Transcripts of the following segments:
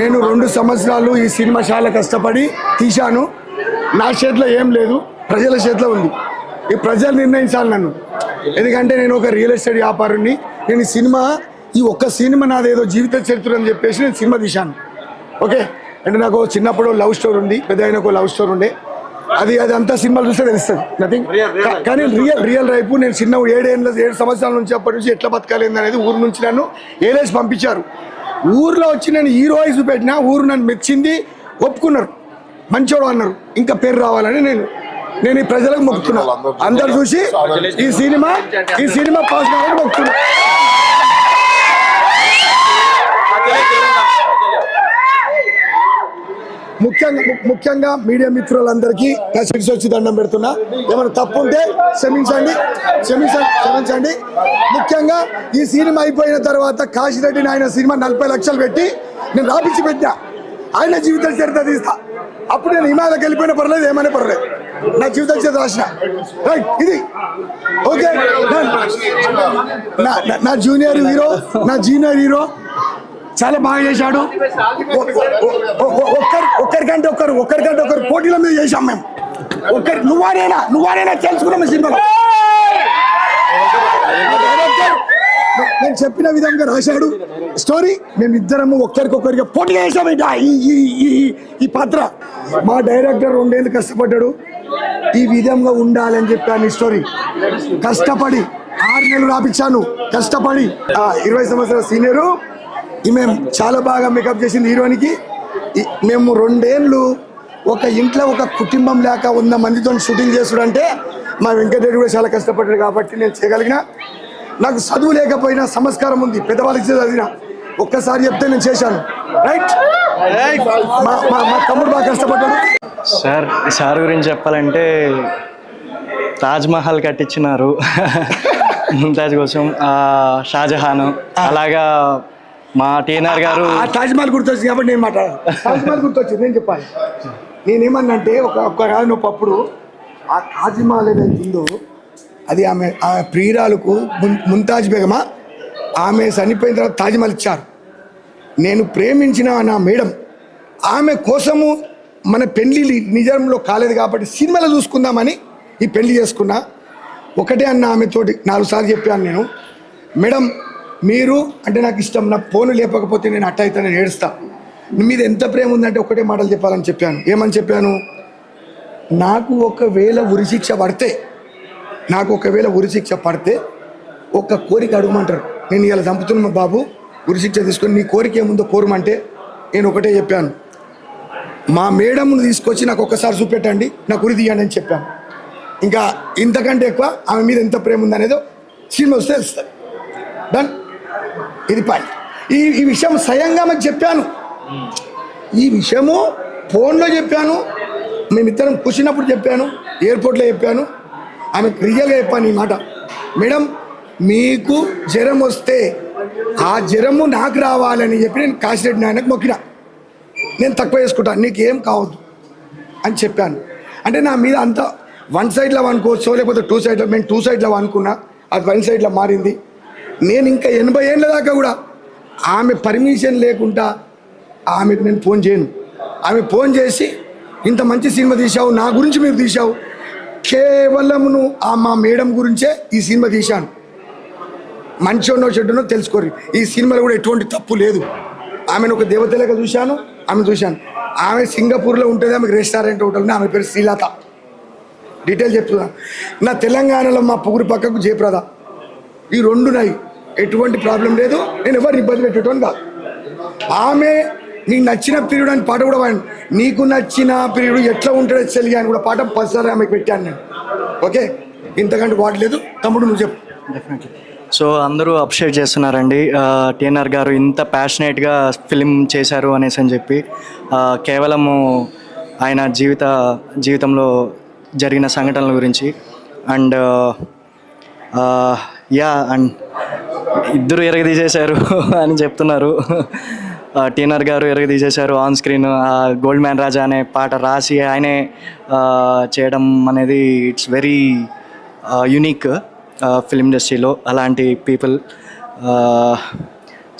నేను 2 సంవత్సరాలు ఈ సినిమా చాలా కష్టపడి తీశాను. నా చేతిలో ఏం లేదు, ప్రజల చేతిలో ఉంది. ఈ ప్రజలు నిర్ణయించాలి నన్ను. ఎందుకంటే నేను ఒక రియల్ ఎస్టేట్ వ్యాపారుని. నేను ఈ సినిమా, ఈ ఒక్క సినిమా నాదేదో జీవిత చరిత్ర అని చెప్పేసి నేను సినిమా తీశాను. ఓకే, అంటే నాకు చిన్నప్పుడు లవ్ స్టోరీ ఉంది, పెద్ద అయిన ఒక లవ్ స్టోరీ ఉండే. అది అంతా సినిమాలు చూస్తే తెలుస్తుంది, నథింగ్. కానీ రియల్ లైఫ్ నేను చిన్న 7 సంవత్సరాల నుంచి అప్పటి నుంచి ఎట్లా బతకాలి అనేది ఊరు నుంచి నన్ను ఏలేసి పంపించారు. ఊర్లో వచ్చి నేను హీరో అయి చూపెట్టినా, ఊరు నన్ను మెచ్చింది, ఒప్పుకున్నారు, మంచోడు అన్నారు. ఇంకా పేరు రావాలని నేను ఈ ప్రజలకు మొక్కుతున్నా. అందరు చూసి ఈ సినిమా పాస్ కావాలని మొక్కుతున్నా. ముఖ్యంగా మీడియా మిత్రులందరికీ నా శిక్ష వచ్చి దండం పెడుతున్నా. ఏమైనా తప్పు ఉంటే క్షమించండి. ముఖ్యంగా ఈ సినిమా అయిపోయిన తర్వాత కాశీరెడ్డిని ఆయన సినిమా 40 లక్షలు పెట్టి నేను రాపించి పెట్టినా. ఆయన జీవిత చరిత్ర తీస్తా. అప్పుడు నేను హిమాలయకి వెళ్ళిపోయినా పర్లేదు, ఏమైనా పర్లేదు, నా జీవిత చరిత్ర రాసిన. రైట్, ఇది ఓకే. నా జూనియర్ హీరో చాలా బాగా చేశాడు. ఒక్కరికంటే ఒకరు పోటీల మీద చేశాం మేము. నువ్వానేనా తెలుసుకున్నాం సినిమాలో. నేను చెప్పిన విధంగా రాశాడు స్టోరీ. మేమిద్దరము ఒకరికొకరిగా పోటీ చేసాం. ఈ పాత్ర మా డైరెక్టర్ 2 ఏళ్ళు కష్టపడ్డాడు, ఈ విధంగా ఉండాలని చెప్పాను. ఈ స్టోరీ కష్టపడి 6 నెలలు రాపించాను, కష్టపడి. 20 సంవత్సరాల సీనియరు ఈమె చాలా బాగా మేకప్ చేసింది హీరోయిన్కి. మేము 2 ఏళ్ళు ఒక ఇంట్లో ఒక కుటుంబం లేక 100 మందితో షూటింగ్ చేసుడంటే మా వెంకటరెడ్డి కూడా చాలా కష్టపడ్డాడు కాబట్టి నేను చేయగలిగిన. నాకు చదువు లేకపోయినా సంస్కారం ఉంది, పెద్దవాళ్ళకి చదివిన. ఒక్కసారి చెప్తే నేను చేశాను. రైట్, మా తమ్ముడు బాగా కష్టపడ్డాడు. సార్ గురించి చెప్పాలంటే తాజ్మహల్ కట్టించినారు ముంతాజ్ కోసం, షాజహాన్. అలాగా మా టీఎన్ఆర్ గారు తాజ్మహల్ గుర్తొచ్చింది కాబట్టి నేను తాజ్మహల్ గుర్తొచ్చింది, నేను చెప్పాలి. నేనేమన్నంటే ఒకప్పుడు ఆ తాజ్మహల్ ఏదైతే ఉందో అది ఆమె ప్రియురాలకు ముంతాజ్ బేగమా, ఆమె చనిపోయిన తర్వాత తాజ్మహల్ ఇచ్చారు. నేను ప్రేమించిన నా మేడం, ఆమె కోసము మన పెళ్లి నిజంలో కాలేదు కాబట్టి సినిమాలో చూసుకుందామని ఈ పెళ్లి చేసుకున్నా. ఒకటే అన్న ఆమెతోటి 4 సార్లు చెప్పాను నేను, మేడం మీరు అంటే నాకు ఇష్టం, నా ఫోన్ లేకపోతే నేను అట్ట అయితే నేను ఏడుస్తా. మీద ఎంత ప్రేమ ఉందంటే ఒకటే మాటలు చెప్పాలని చెప్పాను. ఏమని చెప్పాను? నాకు ఒకవేళ ఉరిశిక్ష పడితే ఒక కోరిక అడుగుమంటారు. నేను ఇలా చంపుతున్నా బాబు, ఉరిశిక్ష తీసుకొని నీ కోరిక ఏముందో కోరమంటే నేను ఒకటే చెప్పాను, మా మేడంను తీసుకొచ్చి నాకు ఒక్కసారి చూపెట్టండి, నాకు ఉరి తీయండి అని చెప్పాను. ఇంకా ఇంతకంటే ఎక్కువ ఆమె మీద ఎంత ప్రేమ ఉందనేదో సినిమా వస్తే తెలుస్తుంది. డన్, ఇది పాయింట్. ఈ విషయం స్వయంగా ఆమెకు చెప్పాను, ఈ విషయము ఫోన్లో చెప్పాను, మేమిద్దరం కూర్చున్నప్పుడు చెప్పాను, ఎయిర్పోర్ట్లో చెప్పాను. ఆమెకు రియల్గా చెప్పాను ఈ మాట, మేడం మీకు జ్వరం వస్తే ఆ జ్వరము నాకు రావాలని చెప్పి నేను కాశీరెడ్డి నాయనకు మొక్కిన, నేను తక్కువ చేసుకుంటాను, నీకేం కావద్దు అని చెప్పాను. అంటే నా మీద అంత 1 సైడ్లో అనుకోవచ్చు, లేకపోతే 2 సైడ్లో. మేము 2 సైడ్లో అనుకున్నా, అది 1 సైడ్లో మారింది. నేను ఇంకా 80 ఏళ్ళ దాకా కూడా ఆమె పర్మిషన్ లేకుండా ఆమెకు నేను ఫోన్ చేయను. ఆమె ఫోన్ చేసి ఇంత మంచి సినిమా తీశావు, నా గురించి మీరు తీశావు, కేవలమును మా మేడం గురించే ఈ సినిమా తీశాను, మంచినో చెడ్డనో తెలుసుకోరు. ఈ సినిమాలో కూడా ఎటువంటి తప్పు లేదు. ఆమెను ఒక దేవతలాగా చూశాను. ఆమె సింగపూర్లో ఉంటుంది, ఆమెకు రెస్టారెంట్ హోటల్, ఆమె పేరు శ్రీలత. డీటెయిల్ చెప్తున్నా. నా తెలంగాణలో మా పుగురు పక్కకు జయప్రద, ఈ 2 నాయి, ఎటువంటి ప్రాబ్లం లేదు. నేను ఎవరిని ఇబ్బంది పెట్టేటోని కాదు. ఆమె నీకు నచ్చిన పీరియడ్ అని పాట కూడా పాడాను. నీకు నచ్చిన పీరియడ్ ఎట్లా ఉంటాడో చెల్లి అని కూడా పాట 10 సార్లు ఆమెకు పెట్టాను నేను. ఓకే, ఇంతకంటే వాడలేదు. తమ్ముడు నువ్వు చెప్పు. డెఫినెట్లీ. సో అందరూ అప్రిషియేట్ చేస్తున్నారండి టీఎన్ఆర్ గారు ఇంత ప్యాషనేట్గా ఫిలిం చేశారు అనేసి అని చెప్పి. కేవలము ఆయన జీవితంలో జరిగిన సంఘటనల గురించి అండ్ అండ్ ఇద్దరు ఎరగదీసేశారు అని చెప్తున్నారు. టీఎన్ఆర్ గారు ఎరగదీసేశారు ఆన్ స్క్రీన్. గోల్డ్ మ్యాన్ రాజా అనే పాట రాసి ఆయనే చేయడం అనేది ఇట్స్ వెరీ యునిక్ ఫిల్మ్ ఇండస్ట్రీలో. అలాంటి పీపుల్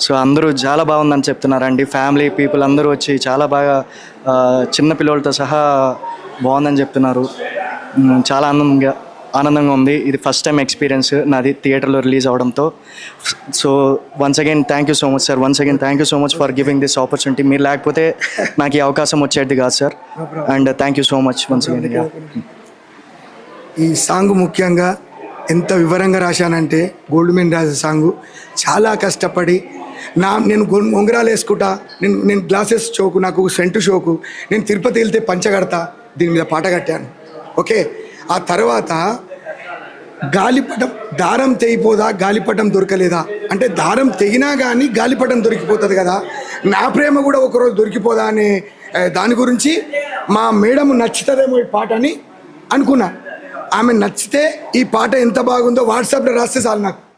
సో అందరూ చాలా బాగుందని చెప్తున్నారండి. ఫ్యామిలీ పీపుల్ అందరూ వచ్చి చాలా బాగా చిన్న పిల్లలతో సహా బాగుందని చెప్తున్నారు. చాలా ఆనందంగా ఉంది. ఇది ఫస్ట్ టైం ఎక్స్పీరియన్స్ నాది థియేటర్లో రిలీజ్ అవడంతో. So once again thank you so much sir. Once again thank you so much for giving this opportunity. మీరు లేకపోతే నాకు ఈ అవకాశం వచ్చేది కాదు sir. And thank you so much once again. ఈ సాంగ్ ముఖ్యంగా ఎంత వివరంగా రాశానంటే గోల్డ్ మెన్ రాసే సాంగు చాలా కష్టపడి నేను ఉంగరాలు వేసుకుంటా, నేను గ్లాసెస్ షోకు, నాకు సెంటు షోకు, నేను తిరుపతి వెళ్తే పంచగడతా, దీని మీద పాట కట్టాను. ఓకే, ఆ తర్వాత గాలిపటం దారం తెగిపోదా, గాలిపటం దొరకలేదా అంటే దారం తెగినా కానీ గాలిపటం దొరికిపోతుంది కదా, నా ప్రేమ కూడా ఒకరోజు దొరికిపోదా అనే దాని గురించి మా మేడం నచ్చుతుందేమో ఈ పాట అని అనుకున్నా. ఆమె నచ్చితే ఈ పాట ఎంత బాగుందో వాట్సాప్లో రాస్తే చాలు నాకు.